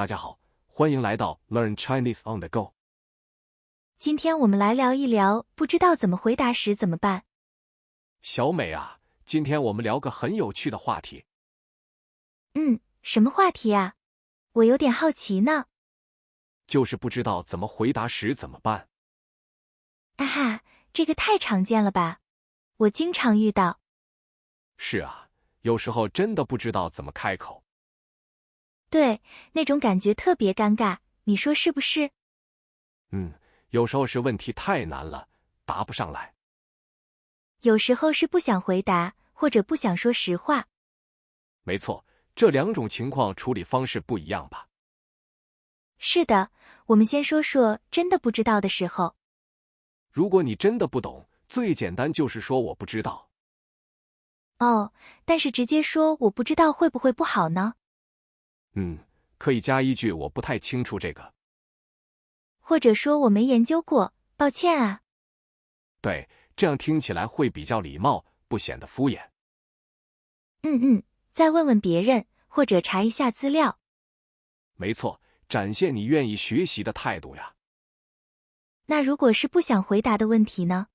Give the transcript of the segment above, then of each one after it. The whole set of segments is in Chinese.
家好，欢迎来到 Learn Chinese on the Go。今天我们来聊一聊，不知道怎么回答时怎么办。小美啊，今天我们聊个很有趣的话题。什么话题啊？我有点好奇呢。就是不知道怎么回答时怎么办。啊哈，这个太常见了吧？我经常遇到。是啊，有时候真的不知道怎么开口。对，那种感觉特别尴尬，你说是不是？有时候是问题太难了，答不上来。有时候是不想回答，或者不想说实话。没错，这两种情况处理方式不一样吧？是的，我们先说说真的不知道的时候。如果你真的不懂，最简单就是说我不知道。哦，但是直接说我不知道会不会不好呢？可以加一句我不太清楚这个。或者说我没研究过，抱歉啊。对，这样听起来会比较礼貌，不显得敷衍。再问问别人，或者查一下资料。没错，展现你愿意学习的态度呀。那如果是不想回答的问题呢？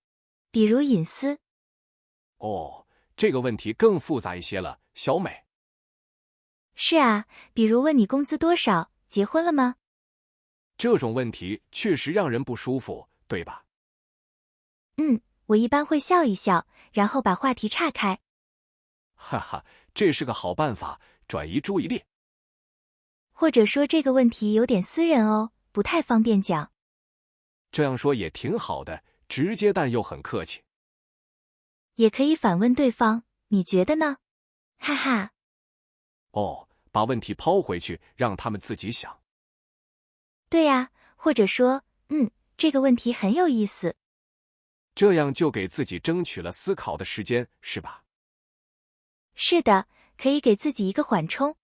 比如隐私。哦，这个问题更复杂一些了，小美。是啊，比如问你工资多少，结婚了吗？这种问题确实让人不舒服，对吧？我一般会笑一笑，然后把话题岔开。哈哈，这是个好办法，转移注意力。或者说这个问题有点私人哦，不太方便讲。这样说也挺好的，直接但又很客气。也可以反问对方，你觉得呢？哈哈。哦，把问题抛回去，让他们自己想。对呀，或者说，这个问题很有意思。这样就给自己争取了思考的时间，是吧？是的，可以给自己一个缓冲。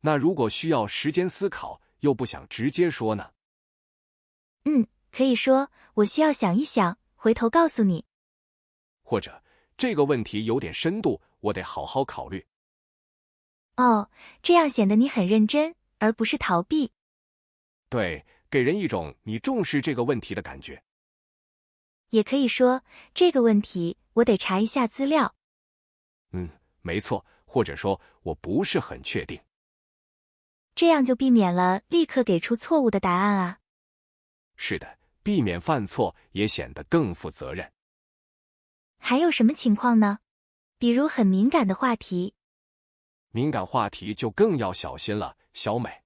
那如果需要时间思考，又不想直接说呢？可以说，我需要想一想，回头告诉你。或者，这个问题有点深度，我得好好考虑。哦，这样显得你很认真，而不是逃避。对，给人一种你重视这个问题的感觉。也可以说，这个问题我得查一下资料。没错，或者说我不是很确定。这样就避免了立刻给出错误的答案啊。是的，避免犯错也显得更负责任。还有什么情况呢？比如很敏感的话题。敏感话题就更要小心了，小美。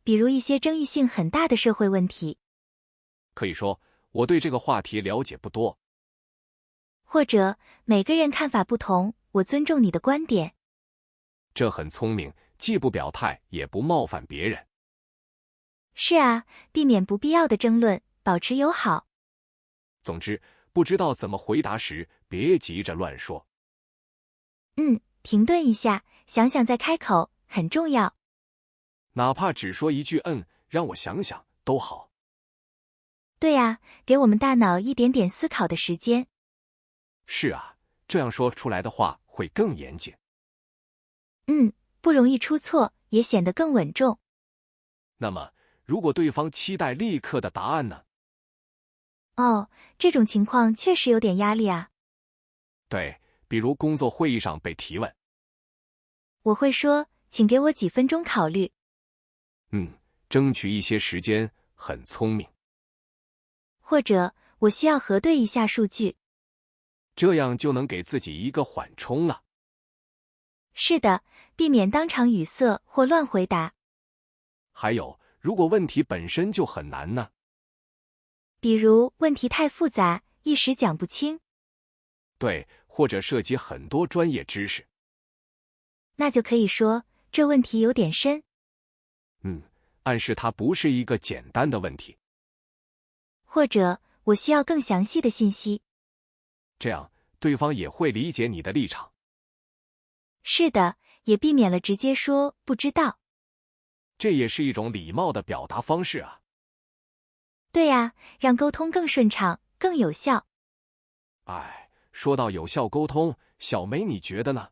比如一些争议性很大的社会问题。可以说，我对这个话题了解不多。或者每个人看法不同，我尊重你的观点。这很聪明，既不表态，也不冒犯别人。是啊，避免不必要的争论，保持友好。总之，不知道怎么回答时，别急着乱说。停顿一下，想想再开口，很重要。哪怕只说一句让我想想，都好。对啊，给我们大脑一点点思考的时间。是啊，这样说出来的话会更严谨。不容易出错，也显得更稳重。那么，如果对方期待立刻的答案呢？哦，这种情况确实有点压力啊。对，比如工作会议上被提问。我会说，请给我几分钟考虑。争取一些时间，很聪明。或者，我需要核对一下数据。这样就能给自己一个缓冲了。是的，避免当场语塞或乱回答。还有，如果问题本身就很难呢？比如问题太复杂，一时讲不清。对，或者涉及很多专业知识。那就可以说，这问题有点深。暗示它不是一个简单的问题。或者，我需要更详细的信息。这样，对方也会理解你的立场。是的，也避免了直接说不知道。这也是一种礼貌的表达方式啊。对呀，让沟通更顺畅，更有效。说到有效沟通，小梅你觉得呢？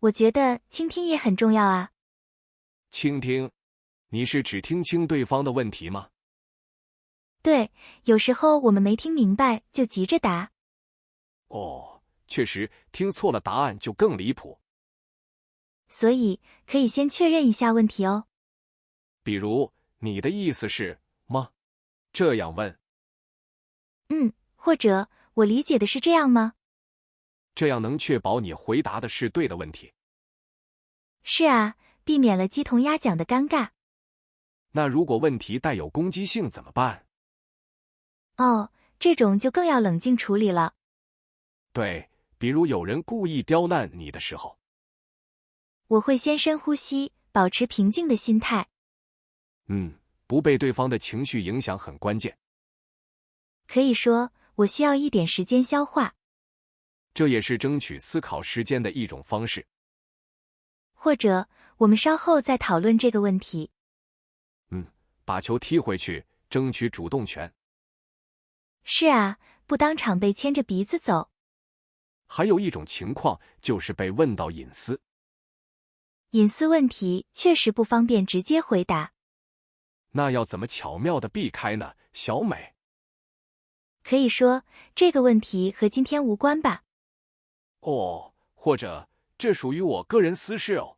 我觉得倾听也很重要啊。倾听，你是只听清对方的问题吗？对，有时候我们没听明白就急着答。哦，确实，听错了答案就更离谱。所以可以先确认一下问题哦。比如，你的意思是吗？这样问，或者我理解的是这样吗？这样能确保你回答的是对的问题。是啊，避免了鸡同鸭讲的尴尬。那如果问题带有攻击性怎么办？哦，这种就更要冷静处理了。对，比如有人故意刁难你的时候，我会先深呼吸，保持平静的心态。不被对方的情绪影响很关键。可以说，我需要一点时间消化，这也是争取思考时间的一种方式。或者我们稍后再讨论这个问题。把球踢回去，争取主动权。是啊，不当场被牵着鼻子走。还有一种情况就是被问到隐私。隐私问题确实不方便直接回答。那要怎么巧妙地避开呢？小美，可以说这个问题和今天无关吧。哦，或者这属于我个人私事哦。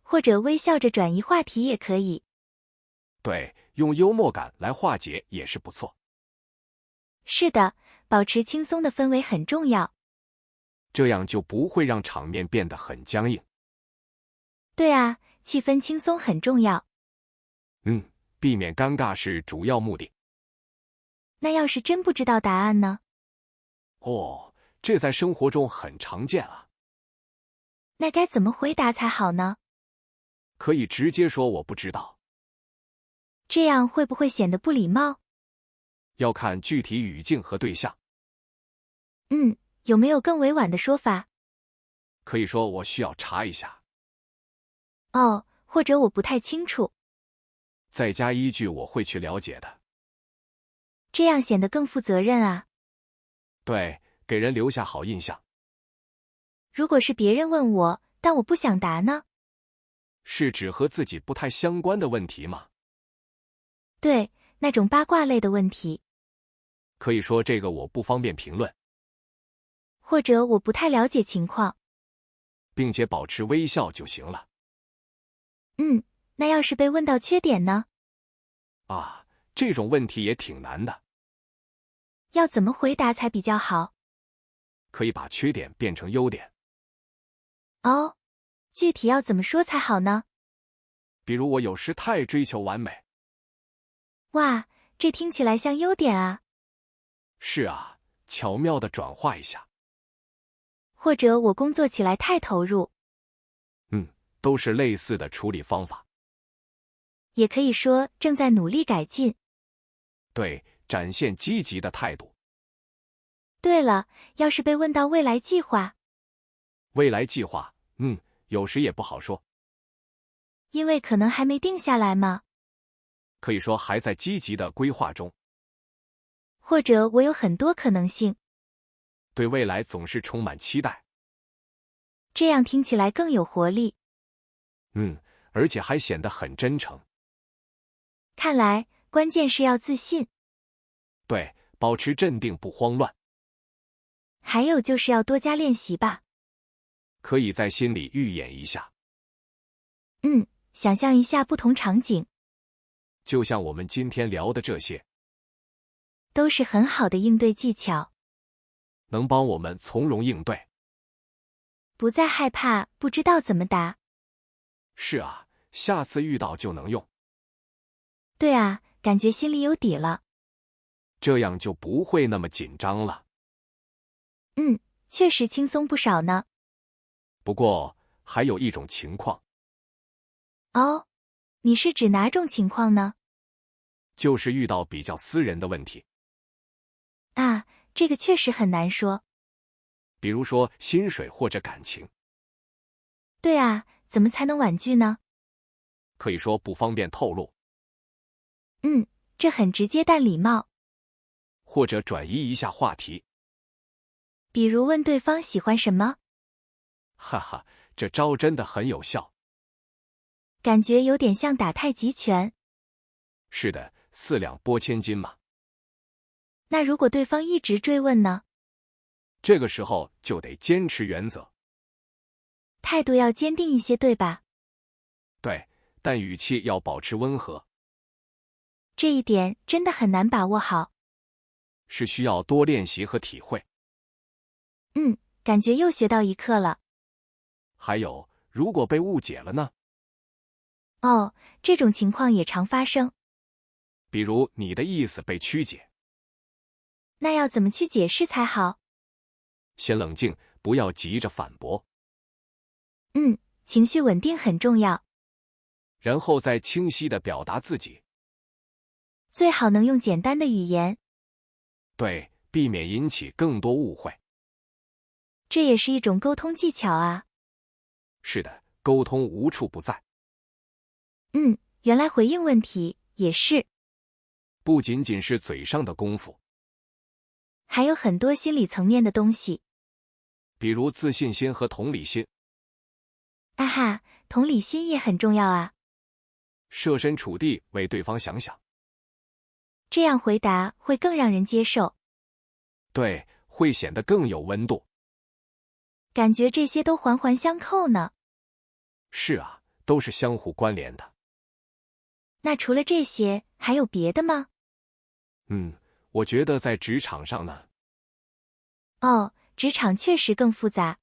或者微笑着转移话题也可以。对，用幽默感来化解也是不错。是的，保持轻松的氛围很重要。这样就不会让场面变得很僵硬。对啊，气氛轻松很重要。避免尴尬是主要目的。那要是真不知道答案呢？哦，这在生活中很常见啊。那该怎么回答才好呢？可以直接说我不知道。这样会不会显得不礼貌？要看具体语境和对象。有没有更委婉的说法？可以说我需要查一下。哦，或者我不太清楚。再加一句我会去了解的。这样显得更负责任啊。对，给人留下好印象。如果是别人问我，但我不想答呢？是指和自己不太相关的问题吗？对，那种八卦类的问题。可以说这个我不方便评论，或者我不太了解情况。并且保持微笑就行了。那要是被问到缺点呢？啊，这种问题也挺难的。要怎么回答才比较好？可以把缺点变成优点。哦，具体要怎么说才好呢？比如我有时太追求完美。哇，这听起来像优点啊。是啊，巧妙地转化一下。或者我工作起来太投入。都是类似的处理方法。也可以说正在努力改进。对，展现积极的态度。对了，要是被问到未来计划，未来计划，有时也不好说。因为可能还没定下来嘛。可以说还在积极的规划中。或者我有很多可能性。对未来总是充满期待。这样听起来更有活力。而且还显得很真诚。看来关键是要自信。对，保持镇定不慌乱。还有就是要多加练习吧。可以在心里预演一下。想象一下不同场景。就像我们今天聊的这些，都是很好的应对技巧，能帮我们从容应对。不再害怕不知道怎么答。是啊，下次遇到就能用。对啊，感觉心里有底了。这样就不会那么紧张了。确实轻松不少呢。不过还有一种情况。哦，你是指哪种情况呢？就是遇到比较私人的问题。啊，这个确实很难说。比如说薪水或者感情。对啊，怎么才能婉拒呢？可以说不方便透露。这很直接但礼貌。或者转移一下话题。比如问对方喜欢什么。哈哈，这招真的很有效。感觉有点像打太极拳。是的，4两拨千斤嘛。那如果对方一直追问呢？这个时候就得坚持原则。态度要坚定一些，对吧？对，但语气要保持温和。这一点真的很难把握好。是需要多练习和体会。感觉又学到一课了。还有，如果被误解了呢？哦，这种情况也常发生。比如你的意思被曲解，那要怎么去解释才好？先冷静，不要急着反驳，情绪稳定很重要，然后再清晰地表达自己。最好能用简单的语言，对，避免引起更多误会。这也是一种沟通技巧啊。是的，沟通无处不在。原来回应问题也是，不仅仅是嘴上的功夫，还有很多心理层面的东西。比如自信心和同理心。啊哈，同理心也很重要啊。设身处地为对方想想，这样回答会更让人接受。对，会显得更有温度。感觉这些都环环相扣呢。是啊，都是相互关联的。那除了这些，还有别的吗？我觉得在职场上呢，哦，职场确实更复杂，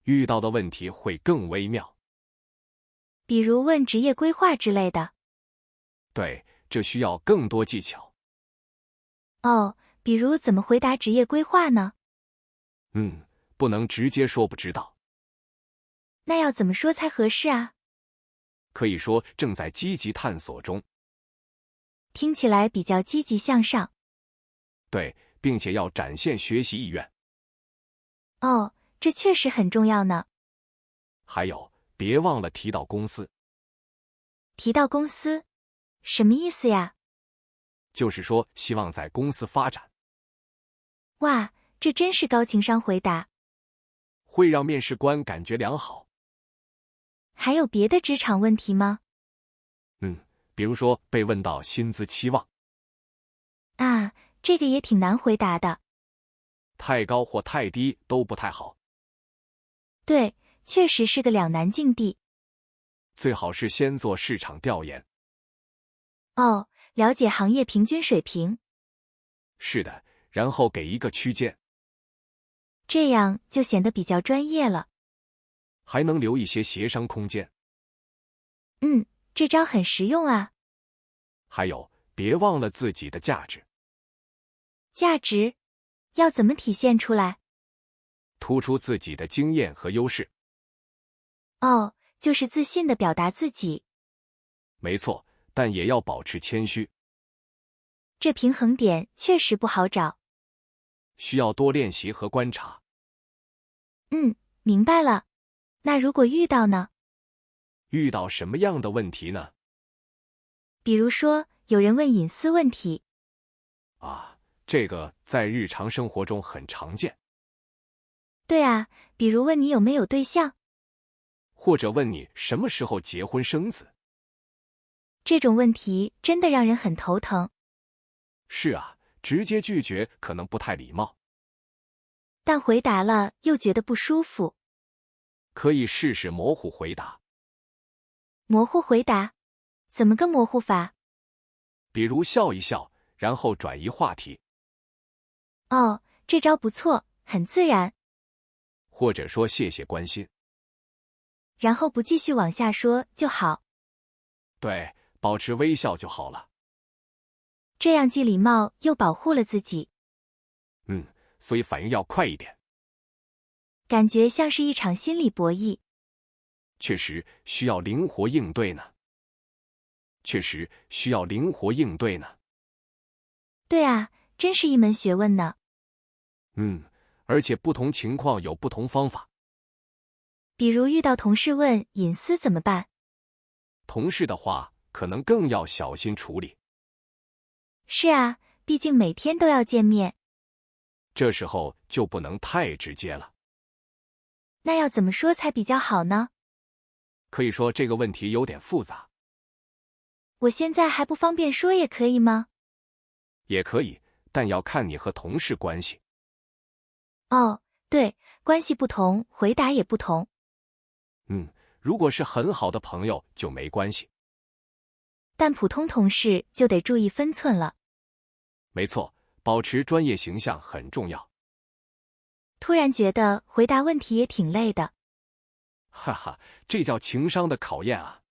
遇到的问题会更微妙。比如问职业规划之类的。对，这需要更多技巧。哦，比如怎么回答职业规划呢？不能直接说不知道，那要怎么说才合适啊？可以说正在积极探索中。听起来比较积极向上。对，并且要展现学习意愿。哦，这确实很重要呢。还有，别忘了提到公司。提到公司，什么意思呀？就是说希望在公司发展。哇，这真是高情商回答。会让面试官感觉良好。还有别的职场问题吗？比如说被问到薪资期望。啊，这个也挺难回答的。太高或太低都不太好。对，确实是个两难境地。最好是先做市场调研。哦，了解行业平均水平。是的，然后给一个区间。这样就显得比较专业了。还能留一些协商空间。这招很实用啊。还有，别忘了自己的价值。价值要怎么体现出来？突出自己的经验和优势。哦，就是自信地表达自己。没错，但也要保持谦虚。这平衡点确实不好找。需要多练习和观察。明白了。那如果遇到呢？遇到什么样的问题呢？比如说，有人问隐私问题。这个在日常生活中很常见。对啊，比如问你有没有对象，或者问你什么时候结婚生子。这种问题真的让人很头疼。是啊，直接拒绝可能不太礼貌，但回答了又觉得不舒服。可以试试模糊回答。模糊回答？怎么个模糊法？比如笑一笑，然后转移话题。哦，这招不错，很自然。或者说谢谢关心。然后不继续往下说就好。对，保持微笑就好了。这样既礼貌又保护了自己。所以反应要快一点。感觉像是一场心理博弈。确实需要灵活应对呢。对啊，真是一门学问呢。而且不同情况有不同方法。比如遇到同事问隐私怎么办？同事的话，可能更要小心处理。是啊，毕竟每天都要见面。这时候就不能太直接了。那要怎么说才比较好呢？可以说这个问题有点复杂。我现在还不方便说，也可以吗？也可以，但要看你和同事关系。哦，对，关系不同，回答也不同。如果是很好的朋友就没关系。但普通同事就得注意分寸了。没错，保持专业形象很重要。突然觉得回答问题也挺累的。哈哈，这叫情商的考验啊。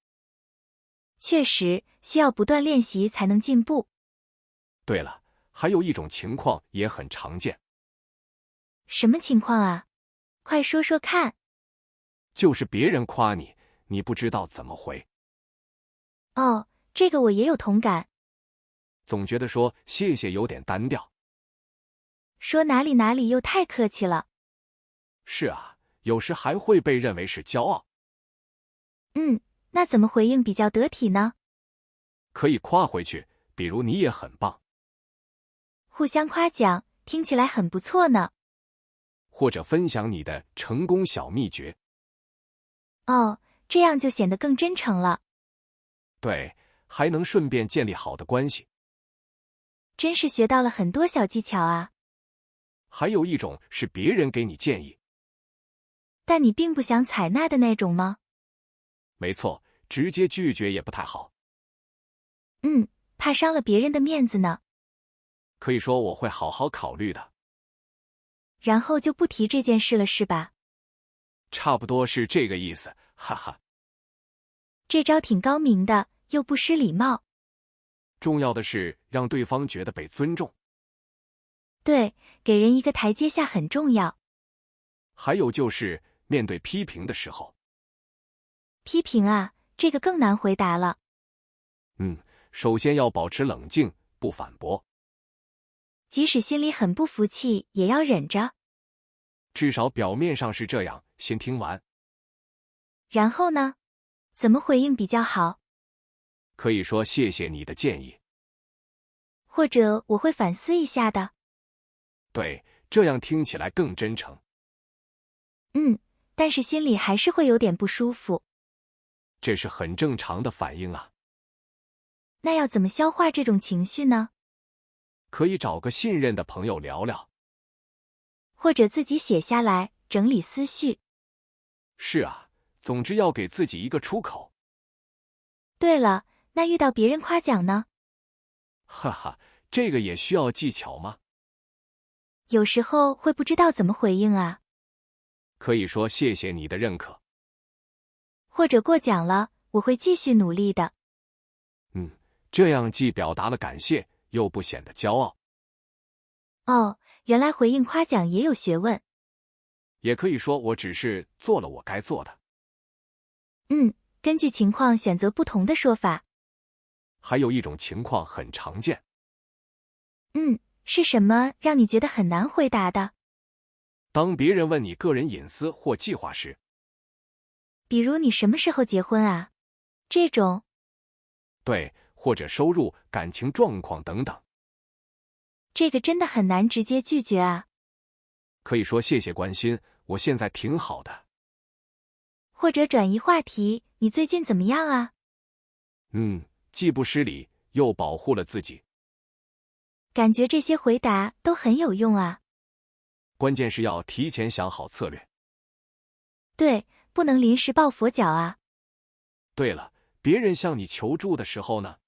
确实，需要不断练习才能进步。对了，还有一种情况也很常见。什么情况啊？快说说看。就是别人夸你，你不知道怎么回。哦，这个我也有同感。总觉得说谢谢有点单调。说哪里哪里又太客气了。是啊，有时还会被认为是骄傲。那怎么回应比较得体呢？可以夸回去，比如你也很棒，互相夸奖，听起来很不错呢。或者分享你的成功小秘诀。哦，这样就显得更真诚了。对，还能顺便建立好的关系。真是学到了很多小技巧啊。还有一种是别人给你建议。但你并不想采纳的那种吗？没错，直接拒绝也不太好。怕伤了别人的面子呢。可以说我会好好考虑的。然后就不提这件事了，是吧？差不多是这个意思，哈哈。这招挺高明的，又不失礼貌。重要的是让对方觉得被尊重。对，给人一个台阶下很重要。还有就是面对批评的时候。批评啊，这个更难回答了。首先要保持冷静，不反驳。即使心里很不服气，也要忍着。至少表面上是这样，先听完。然后呢？怎么回应比较好？可以说谢谢你的建议。或者我会反思一下的。对，这样听起来更真诚。但是心里还是会有点不舒服。这是很正常的反应啊。那要怎么消化这种情绪呢？可以找个信任的朋友聊聊。或者自己写下来，整理思绪。是啊，总之要给自己一个出口。对了，那遇到别人夸奖呢？哈哈，这个也需要技巧吗？有时候会不知道怎么回应啊。可以说谢谢你的认可。或者过奖了，我会继续努力的。这样既表达了感谢，又不显得骄傲。哦，原来回应夸奖也有学问。也可以说我只是做了我该做的。根据情况选择不同的说法。还有一种情况很常见。是什么让你觉得很难回答的？当别人问你个人隐私或计划时。比如你什么时候结婚啊？这种。对，或者收入、感情状况等等。这个真的很难直接拒绝啊。可以说谢谢关心，我现在挺好的。或者转移话题，你最近怎么样啊？既不失礼，又保护了自己。感觉这些回答都很有用啊。关键是要提前想好策略。对，不能临时抱佛脚啊。对了，别人向你求助的时候呢？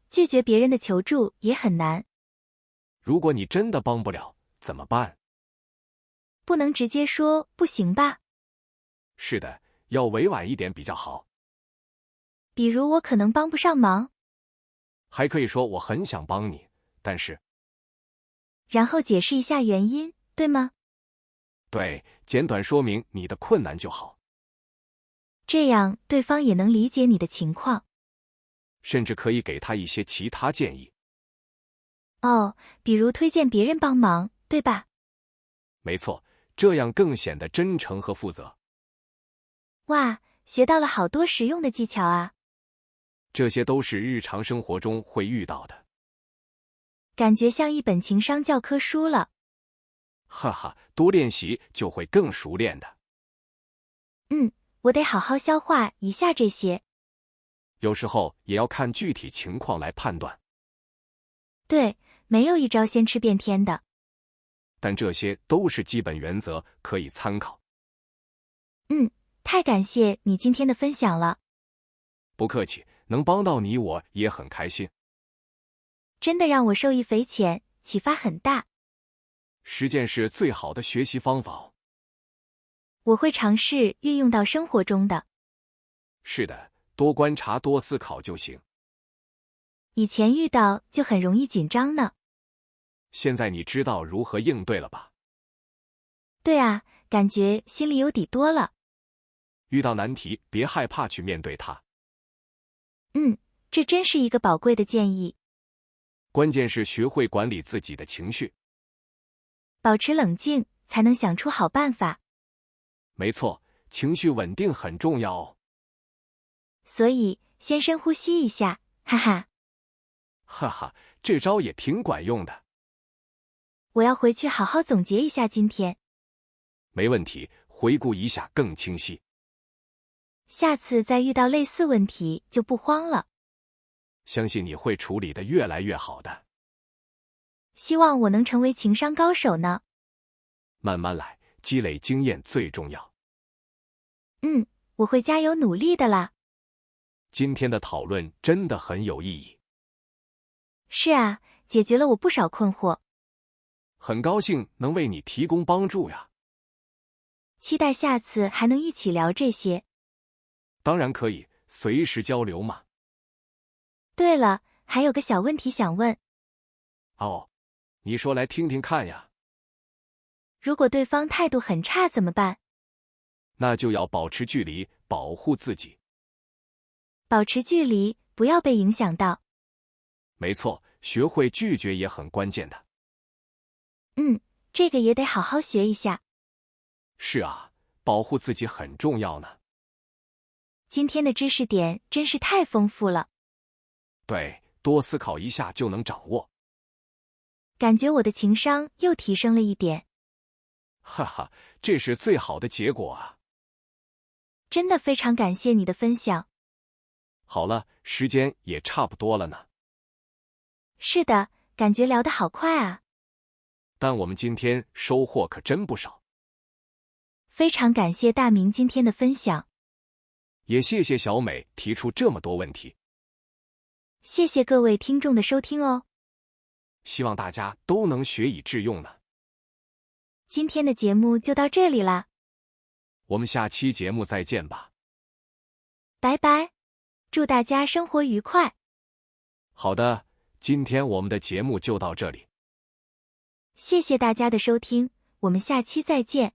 拒绝别人的求助也很难。如果你真的帮不了，怎么办？不能直接说不行吧？是的，要委婉一点比较好。比如我可能帮不上忙。还可以说我很想帮你，但是……然后解释一下原因，对吗？对，简短说明你的困难就好。这样对方也能理解你的情况。甚至可以给他一些其他建议。哦，比如推荐别人帮忙，对吧？没错，这样更显得真诚和负责。哇，学到了好多实用的技巧啊！这些都是日常生活中会遇到的。感觉像一本情商教科书了。哈哈哈，多练习就会更熟练的。我得好好消化一下这些。有时候也要看具体情况来判断。对，没有一招先吃遍天的。但这些都是基本原则，可以参考。太感谢你今天的分享了。不客气，能帮到你我也很开心。真的让我受益匪浅，启发很大。实践是最好的学习方法。我会尝试运用到生活中的。是的，多观察多思考就行。以前遇到就很容易紧张呢。现在你知道如何应对了吧？对啊，感觉心里有底多了。遇到难题别害怕去面对它。这真是一个宝贵的建议。关键是学会管理自己的情绪。保持冷静，才能想出好办法。没错，情绪稳定很重要哦。所以，先深呼吸一下，哈哈。哈哈，这招也挺管用的。我要回去好好总结一下今天。没问题，回顾一下更清晰。下次再遇到类似问题就不慌了。相信你会处理得越来越好的。希望我能成为情商高手呢。慢慢来，积累经验最重要。我会加油努力的啦。今天的讨论真的很有意义。是啊，解决了我不少困惑。很高兴能为你提供帮助呀。期待下次还能一起聊这些。当然可以，随时交流嘛。对了，还有个小问题想问。哦，你说来听听看呀。如果对方态度很差怎么办？那就要保持距离，保护自己。保持距离，不要被影响到。没错，学会拒绝也很关键的。这个也得好好学一下。是啊，保护自己很重要呢。今天的知识点真是太丰富了。对，多思考一下就能掌握。感觉我的情商又提升了一点。哈哈，这是最好的结果啊。真的非常感谢你的分享。好了，时间也差不多了呢。是的，感觉聊得好快啊。但我们今天收获可真不少。非常感谢大明今天的分享。也谢谢小美提出这么多问题。谢谢各位听众的收听哦。希望大家都能学以致用呢。今天的节目就到这里啦。我们下期节目再见吧。拜拜，祝大家生活愉快。好的，今天我们的节目就到这里。谢谢大家的收听，我们下期再见。